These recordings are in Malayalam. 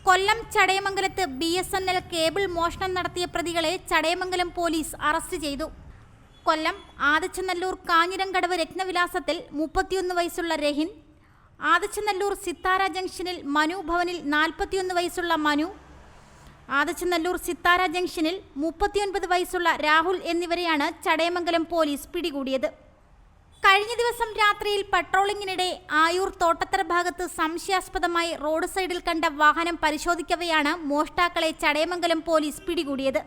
കൊല്ലം ചടയമംഗലത്ത് BSNL കേബിൾ മോഷണം നടത്തിയ പ്രതികളെ ചടയമംഗലം പോലീസ് അറസ്റ്റ് ചെയ്തു. കൊല്ലം ആദിച്ചനല്ലൂർ കാഞ്ഞിരംകടവ് രത്നവിലാസത്തിൽ 31 വയസ്സുള്ള രഹിൻ, ആദിച്ചനല്ലൂർ സിത്താര ജംഗ്ഷനിൽ മനു ഭവനിൽ 41 വയസ്സുള്ള മനു, ആദിച്ചനല്ലൂർ സിത്താര ജംഗ്ഷനിൽ 39 വയസ്സുള്ള രാഹുൽ എന്നിവരെയാണ് ചടയമംഗലം പോലീസ് പിടികൂടിയത്. കഴിഞ്ഞ ദിവസം രാത്രിയിൽ പട്രോളിങ്ങിനിടെ ആയൂർ തോട്ടത്തറ ഭാഗത്ത് സംശയാസ്പദമായി റോഡ് സൈഡിൽ കണ്ട വാഹനം പരിശോധിക്കവെയാണ് മോഷ്ടാക്കളെ ചടയമംഗലം പോലീസ് പിടികൂടിയത്.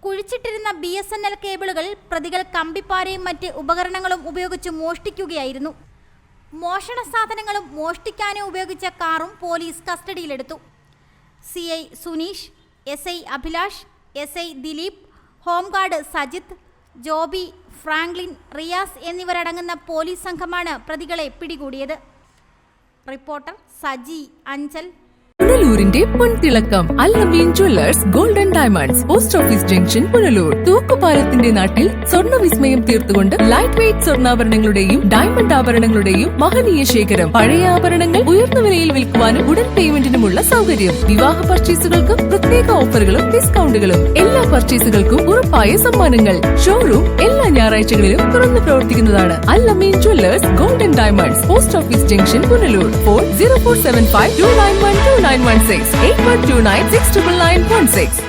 കുഴിച്ചിട്ടിരുന്ന BSNL കേബിളുകൾ പ്രതികൾ കമ്പിപ്പാരയും മറ്റ് ഉപകരണങ്ങളും ഉപയോഗിച്ച് മോഷ്ടിക്കുകയായിരുന്നു. മോഷണ സാധനങ്ങളും മോഷ്ടിക്കാനും ഉപയോഗിച്ച കാറും പോലീസ് കസ്റ്റഡിയിലെടുത്തു. CI Suneesh, SI Abhilash, SI Dileep, home guard Sajith, Joby, Franklin, Riyas എന്നിവരടങ്ങുന്ന പോലീസ് സംഘമാണ് പ്രതികളെ പിടികൂടിയത്. റിപ്പോർട്ടർ സജി അഞ്ചൽ. പുനലൂരിന്റെ പൊൻതിളക്കം Al-Ameen jewellers golden diamonds, post office junction, Punalur. തൂക്കുപാലത്തിന്റെ നാട്ടിൽ സ്വർണ്ണ വിസ്മയം തീർത്തുകൊണ്ട് ലൈറ്റ് വെയ്റ്റ് സ്വർണ്ണാഭരണങ്ങളുടെയും ഡയമണ്ട് ആഭരണങ്ങളുടെയും മഹനീയ ശേഖരം. പഴയ ആഭരണങ്ങൾ ഉയർന്ന വിലയിൽ വിൽക്കുവാനും ഉടൻ പേയ്മെന്റിനുമുള്ള സൗകര്യം. വിവാഹ പർച്ചേസുകൾക്കും പ്രത്യേക ഓഫറുകളും ഡിസ്കൗണ്ടുകളും. എല്ലാ പർച്ചേസുകൾക്കും ഉറപ്പായ സമ്മാനങ്ങൾ. ഷോറൂം എല്ലാ ഞായറാഴ്ചകളിലും തുറന്നു പ്രവർത്തിക്കുന്നതാണ്. Al-Ameen jewellers golden diamonds, post office junction, Punalur. Phone 0475 291 2916 8129 69916.